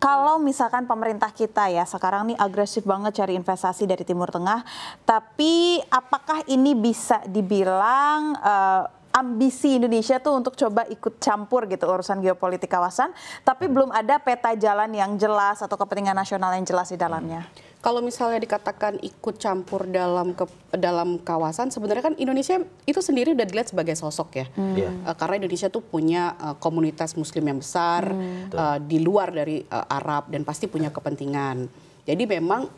Kalau misalkan pemerintah kita ya sekarang nih agresif banget cari investasi dari Timur Tengah, tapi apakah ini bisa dibilang ambisi Indonesia tuh untuk coba ikut campur gitu urusan geopolitik kawasan, tapi belum ada peta jalan yang jelas atau kepentingan nasional yang jelas di dalamnya? Kalau misalnya dikatakan ikut campur dalam kawasan, sebenarnya kan Indonesia itu sendiri udah dilihat sebagai sosok ya. Karena Indonesia tuh punya komunitas Muslim yang besar di luar dari Arab dan pasti punya kepentingan. Jadi memang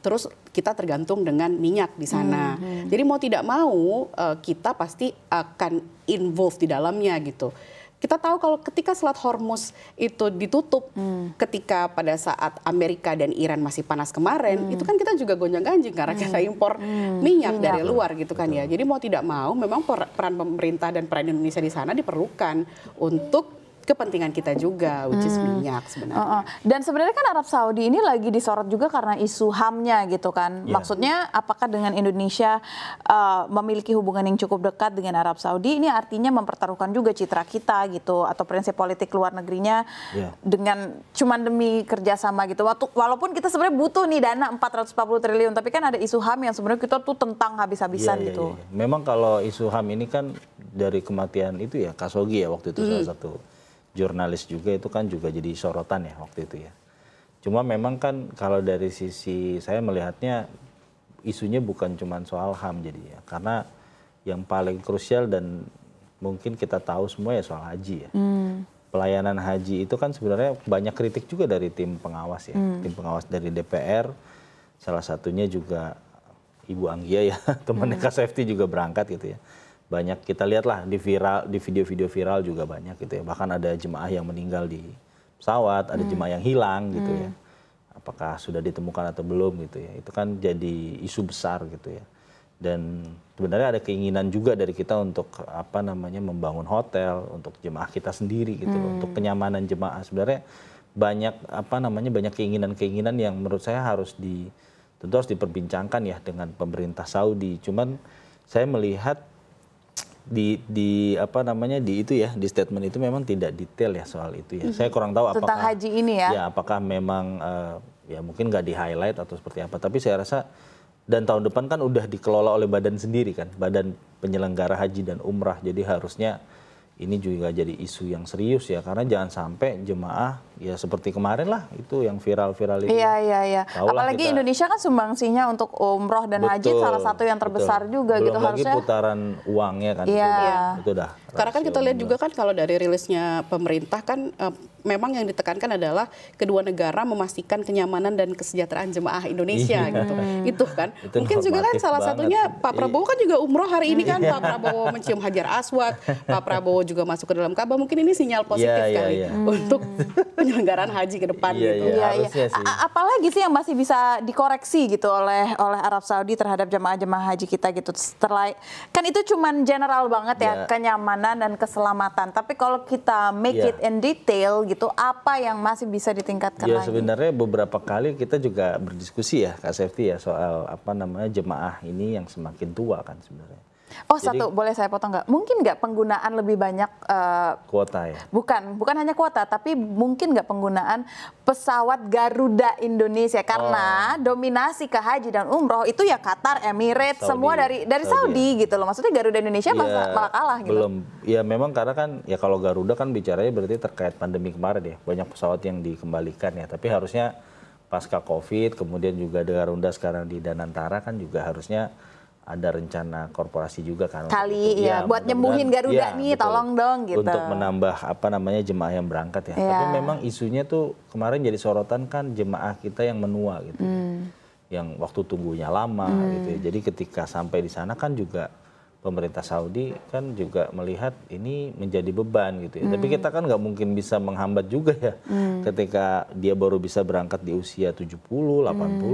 terus kita tergantung dengan minyak di sana. Jadi mau tidak mau kita pasti akan involve di dalamnya gitu. Kita tahu kalau ketika Selat Hormuz itu ditutup, ketika pada saat Amerika dan Iran masih panas kemarin, itu kan kita juga gonjang-ganjing karena kita impor minyak dari luar gitu kan ya. Jadi mau tidak mau memang peran pemerintah dan peran Indonesia di sana diperlukan untuk kepentingan kita juga, which is minyak sebenarnya. Dan sebenarnya kan Arab Saudi ini lagi disorot juga karena isu HAM-nya gitu kan. Maksudnya apakah dengan Indonesia memiliki hubungan yang cukup dekat dengan Arab Saudi, ini artinya mempertaruhkan juga citra kita gitu, atau prinsip politik luar negerinya dengan cuman demi kerjasama gitu. Walaupun kita sebenarnya butuh nih dana 440 triliun, tapi kan ada isu HAM yang sebenarnya kita tuh tentang habis-habisan gitu. Memang kalau isu HAM ini kan dari kematian itu ya, Khashoggi ya waktu itu salah satu jurnalis juga itu kan juga jadi sorotan ya waktu itu ya. Cuma memang kan kalau dari sisi saya melihatnya isunya bukan cuma soal HAM jadi ya. Karena yang paling krusial dan mungkin kita tahu semua ya soal haji ya. Pelayanan haji itu kan sebenarnya banyak kritik juga dari tim pengawas ya. Tim pengawas dari DPR, salah satunya juga Ibu Anggia ya, temannya Kak Safety juga berangkat gitu ya. Banyak kita lihatlah di video-video viral juga banyak gitu ya. Bahkan ada jemaah yang meninggal di pesawat, ada jemaah yang hilang gitu ya. Apakah sudah ditemukan atau belum gitu ya. Itu kan jadi isu besar gitu ya. Dan sebenarnya ada keinginan juga dari kita untuk apa namanya membangun hotel untuk jemaah kita sendiri gitu loh, untuk kenyamanan jemaah. Sebenarnya banyak apa namanya banyak keinginan-keinginan yang menurut saya tentu harus diperbincangkan ya dengan pemerintah Saudi. Cuman saya melihat di apa namanya di itu ya, di statement itu memang tidak detail ya soal itu ya. Saya kurang tahu tentang haji ini ya. Ya apakah memang ya mungkin nggak di highlight atau seperti apa. Tapi saya rasa dan tahun depan kan udah dikelola oleh badan sendiri kan, Badan Penyelenggara Haji dan Umrah. Jadi harusnya ini juga jadi isu yang serius ya, karena jangan sampai jemaah ya seperti kemarin lah itu yang viral-viral itu. Iya. Apalagi kita, Indonesia kan sumbangsinya untuk umroh dan haji salah satu yang terbesar juga. Belum gitu lagi harusnya. Putaran uangnya kan itu udah. Karena kan kita lihat juga kan kalau dari rilisnya pemerintah kan memang yang ditekankan adalah kedua negara memastikan kenyamanan dan kesejahteraan jemaah Indonesia gitu. Itu kan. Itu mungkin juga kan salah satunya Pak Prabowo kan juga umroh hari ini kan. Pak Prabowo mencium Hajar Aswad, Pak Prabowo juga masuk ke dalam Ka'bah. Mungkin ini sinyal positif sekali untuk penyelenggaraan haji ke depan gitu. Apalagi sih yang masih bisa dikoreksi gitu oleh Arab Saudi terhadap jemaah-jemaah haji kita gitu. Kan itu cuman general banget ya, kenyamanan dan keselamatan. Tapi kalau kita make it in detail gitu, apa yang masih bisa ditingkatkan lagi? Sebenarnya beberapa kali kita juga berdiskusi ya Kak Safety ya soal apa namanya jemaah ini yang semakin tua kan sebenarnya. Jadi, satu boleh saya potong nggak? Mungkin nggak penggunaan lebih banyak kuota ya? Bukan hanya kuota, tapi mungkin nggak penggunaan pesawat Garuda Indonesia karena dominasi ke haji dan umroh itu ya Qatar, Emirates, semua dari Saudi gitu loh. Maksudnya Garuda Indonesia malah kalah gitu. Belum, ya memang karena kan ya kalau Garuda kan bicaranya berarti terkait pandemi kemarin ya, banyak pesawat yang dikembalikan ya. Tapi harusnya pasca Covid, kemudian juga Garuda sekarang di Danantara kan juga harusnya ada rencana korporasi juga kan buat nyembuhin Garuda nih, tolong dong gitu. Untuk menambah apa namanya jemaah yang berangkat ya. Tapi memang isunya tuh kemarin jadi sorotan kan jemaah kita yang menua gitu. Yang waktu tunggunya lama gitu ya. Jadi ketika sampai di sana kan juga pemerintah Saudi kan juga melihat ini menjadi beban gitu ya. Tapi kita kan nggak mungkin bisa menghambat juga ya. Ketika dia baru bisa berangkat di usia 70, 80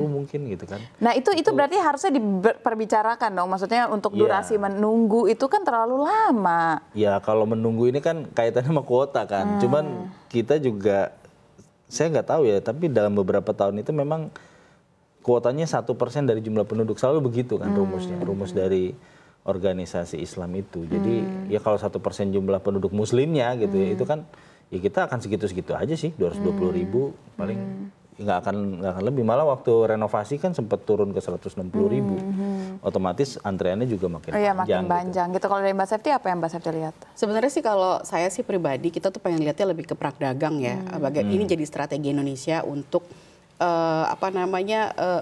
mungkin gitu kan. Nah itu berarti harusnya diperbicarakan dong. Maksudnya untuk durasi menunggu itu kan terlalu lama. Ya kalau menunggu ini kan kaitannya sama kuota kan. Cuman kita juga, saya nggak tahu ya, tapi dalam beberapa tahun itu memang kuotanya 1% dari jumlah penduduk. Selalu begitu kan rumusnya. Rumus dari organisasi Islam itu. Jadi ya kalau 1% jumlah penduduk muslimnya gitu ya, itu kan ya kita akan segitu-segitu aja sih, 220.000 paling. Nggak akan lebih, malah waktu renovasi kan sempat turun ke 160.000, otomatis antreannya juga makin makin panjang gitu. Kalau dari Mbak Septi, apa yang Mbak Septi lihat? Sebenarnya sih kalau saya sih pribadi, kita tuh pengen lihatnya lebih ke perang dagang ya. Ini jadi strategi Indonesia untuk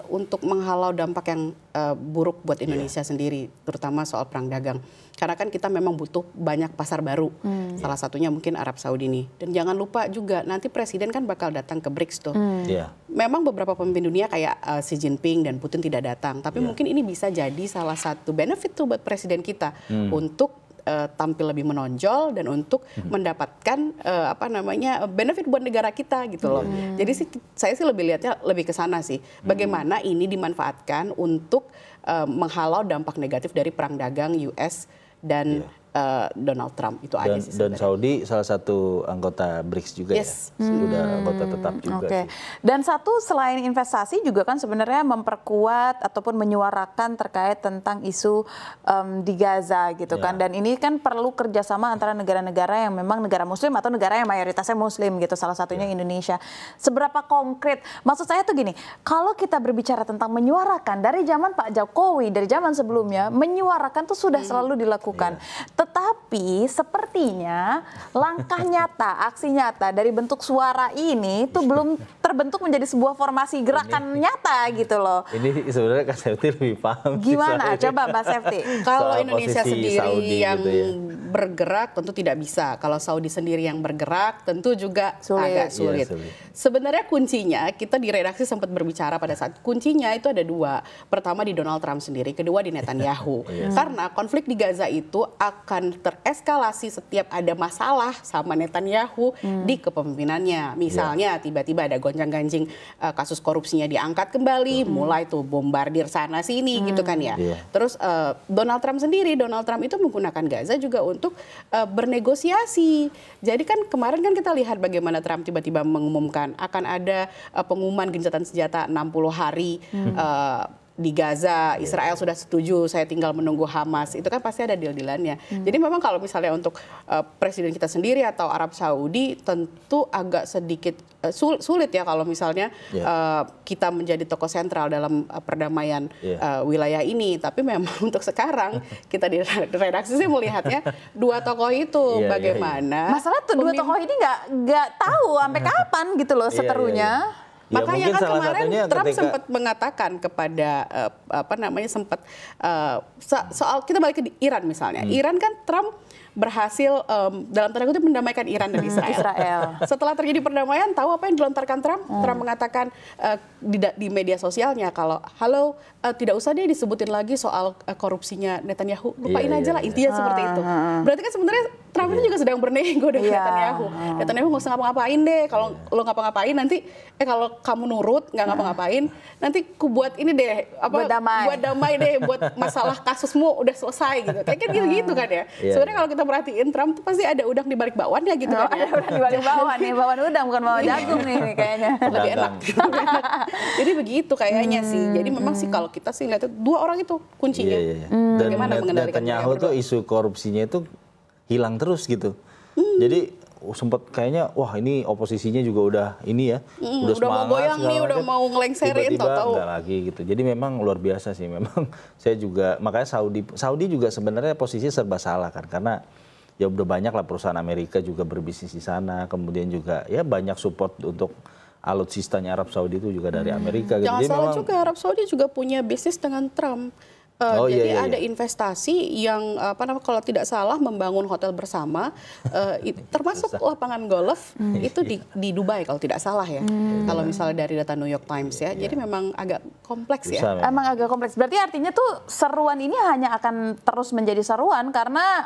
untuk menghalau dampak yang buruk buat Indonesia sendiri, terutama soal perang dagang. Karena kan kita memang butuh banyak pasar baru, salah satunya mungkin Arab Saudi nih. Dan jangan lupa juga nanti presiden kan bakal datang ke BRICS tuh. Memang beberapa pemimpin dunia kayak Xi Jinping dan Putin tidak datang, tapi mungkin ini bisa jadi salah satu benefit tuh buat presiden kita untuk tampil lebih menonjol dan untuk mendapatkan benefit buat negara kita gitu loh. Jadi saya sih lebih lihatnya lebih ke sana sih. Bagaimana ini dimanfaatkan untuk menghalau dampak negatif dari perang dagang US dan Donald Trump. Itu aja sih dan Saudi salah satu anggota BRICS juga ya, sudah anggota tetap juga sih. Dan satu, selain investasi juga kan sebenarnya memperkuat ataupun menyuarakan terkait tentang isu di Gaza gitu kan. Dan ini kan perlu kerjasama antara negara-negara yang memang negara Muslim atau negara yang mayoritasnya Muslim gitu. Salah satunya Indonesia. Seberapa konkret? Maksud saya tuh gini, kalau kita berbicara tentang menyuarakan dari zaman Pak Jokowi, dari zaman sebelumnya, menyuarakan tuh sudah selalu dilakukan. Tetapi sepertinya langkah nyata, aksi nyata dari bentuk suara ini itu belum terbentuk menjadi sebuah formasi gerakan nyata gitu loh. Ini sebenarnya Kak Septi lebih paham. Gimana? Coba Mbak Septi. Kalau Indonesia sendiri Saudi yang gitu ya, bergerak tentu tidak bisa. Kalau Saudi sendiri yang bergerak tentu juga agak sulit. Sebenarnya kuncinya, kita di redaksi sempat berbicara pada saat kuncinya itu ada dua. Pertama di Donald Trump sendiri, kedua di Netanyahu. Karena konflik di Gaza itu akan tereskalasi setiap ada masalah sama Netanyahu di kepemimpinannya. Misalnya tiba-tiba ada gonjang-ganjing kasus korupsinya diangkat kembali, mulai tuh bombardir sana sini gitu kan ya. Terus Donald Trump sendiri, Donald Trump itu menggunakan Gaza juga untuk bernegosiasi. Jadi kan kemarin kan kita lihat bagaimana Trump tiba-tiba mengumumkan akan ada pengumuman gencatan senjata 60 hari di Gaza. Israel sudah setuju, saya tinggal menunggu Hamas. Itu kan pasti ada deal-dealannya. Jadi memang kalau misalnya untuk presiden kita sendiri atau Arab Saudi tentu agak sedikit sulit ya kalau misalnya kita menjadi tokoh sentral dalam perdamaian wilayah ini. Tapi memang untuk sekarang kita di redaksi sih melihatnya dua tokoh itu bagaimana. Masalah tuh dua tokoh ini nggak tahu sampai kapan gitu loh seterunya. Ya, makanya kan kemarin Trump ketika sempat mengatakan kepada soal kita balik ke Iran misalnya. Iran kan Trump berhasil dalam tanda kutip mendamaikan Iran dan Israel. Setelah terjadi perdamaian, tahu apa yang dilontarkan Trump? Trump mengatakan di media sosialnya kalau tidak usah deh disebutin lagi soal korupsinya Netanyahu. Lupain aja lah, intinya seperti itu. Berarti kan sebenarnya Trump itu juga sedang bernego dengan Netanyahu. Netanyahu nggak usah ngapa-ngapain deh. Kalau lo ngapa-ngapain nanti kalau kamu nurut nggak ngapa-ngapain, nanti ku buat ini deh buat damai deh, buat masalah kasusmu udah selesai gitu. Kayak gitu kan ya. Sebenarnya kalau kita perhatiin Trump tuh pasti ada udang di balik bakwannya gitu kan ya. Ada udang di balik bakwan nih, bakwan udang bukan bakwan jagung nih kayaknya. Lebih enak. Jadi begitu kayaknya sih. Jadi memang sih kalau kita sih lihat dua orang itu kuncinya. Bagaimana mengendalikan Netanyahu tuh isu korupsinya itu hilang terus gitu. Jadi sempat kayaknya wah ini oposisinya juga udah ini ya, udah semangat, mau goyang nih, udah mau ngelengserin, tahu-tahu enggak lagi gitu. Jadi memang luar biasa sih. Memang saya juga makanya Saudi juga sebenarnya posisi serba salah kan, karena ya udah banyak lah perusahaan Amerika juga berbisnis di sana, kemudian juga ya banyak support untuk alutsistanya Arab Saudi itu juga dari Amerika. Jangan gitu. Salah juga, Arab Saudi juga punya bisnis dengan Trump. Jadi ada investasi yang kalau tidak salah membangun hotel bersama, termasuk lapangan golf itu di Dubai kalau tidak salah ya. Kalau misalnya dari data New York Times ya. Jadi memang agak kompleks ya. Emang agak kompleks. Berarti artinya tuh seruan ini hanya akan terus menjadi seruan karena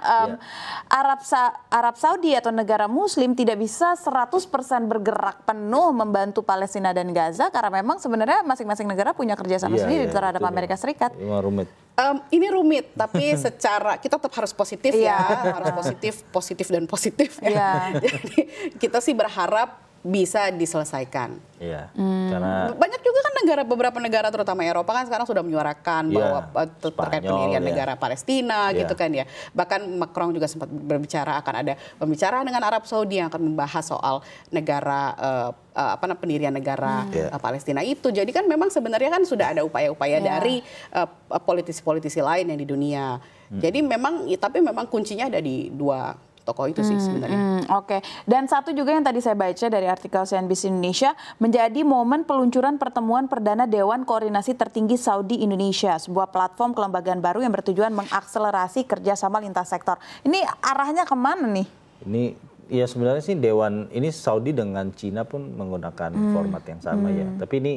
Arab Saudi atau negara Muslim tidak bisa 100% bergerak penuh membantu Palestina dan Gaza karena memang sebenarnya masing-masing negara punya kerjasama sendiri terhadap Amerika Serikat. Rumit. Ini rumit, tapi secara kita tetap harus positif ya, harus positif dan positif ya. Jadi kita sih berharap bisa diselesaikan. Iya, karena Banyak juga kan beberapa negara terutama Eropa kan sekarang sudah menyuarakan bahwa terkait pendirian negara Palestina gitu kan ya. Bahkan Macron juga sempat berbicara akan ada pembicaraan dengan Arab Saudi yang akan membahas soal negara pendirian negara Palestina itu. Jadi kan memang sebenarnya kan sudah ada upaya-upaya dari politisi-politisi lain yang di dunia. Jadi memang, tapi memang kuncinya ada di dua tokoh itu sih sebenarnya. Oke. Dan satu juga yang tadi saya baca dari artikel CNBC Indonesia, menjadi momen peluncuran pertemuan perdana Dewan Koordinasi Tertinggi Saudi Indonesia, sebuah platform kelembagaan baru yang bertujuan mengakselerasi kerjasama lintas sektor. Ini arahnya kemana nih? ini ya sebenarnya sih Dewan ini Saudi dengan Cina pun menggunakan format yang sama ya. Tapi ini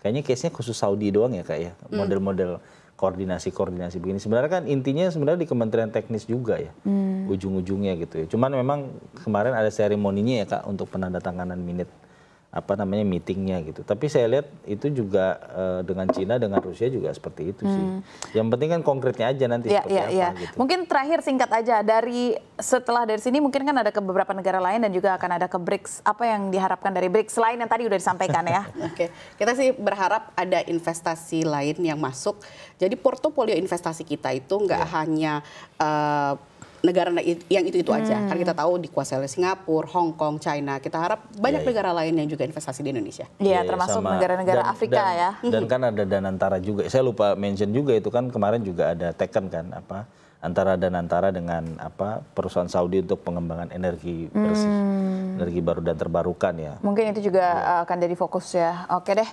kayaknya case-nya khusus Saudi doang ya Kak ya. Model-model koordinasi begini. Sebenarnya kan intinya sebenarnya di Kementerian Teknis juga ya. Ujung-ujungnya gitu ya. Cuman memang kemarin ada seremoninya ya Kak untuk penandatanganan meetingnya gitu. Tapi saya lihat itu juga dengan Cina, dengan Rusia juga seperti itu sih. Yang penting kan konkretnya aja nanti seperti apa gitu. Mungkin terakhir singkat aja, setelah dari sini mungkin kan ada ke beberapa negara lain dan juga akan ada ke BRICS. Apa yang diharapkan dari BRICS selain yang tadi udah disampaikan ya? Oke, kita sih berharap ada investasi lain yang masuk. Jadi portofolio investasi kita itu nggak hanya negara yang itu aja. Kan kita tahu dikuasai oleh Singapura, Hong Kong, China. Kita harap banyak negara lain yang juga investasi di Indonesia. Iya, termasuk negara-negara Afrika ya. Dan kan ada Danantara juga. Saya lupa mention juga itu kan kemarin juga ada teken kan antara Danantara dengan perusahaan Saudi untuk pengembangan energi bersih, energi baru dan terbarukan ya. Mungkin itu juga akan jadi fokus ya. Oke deh.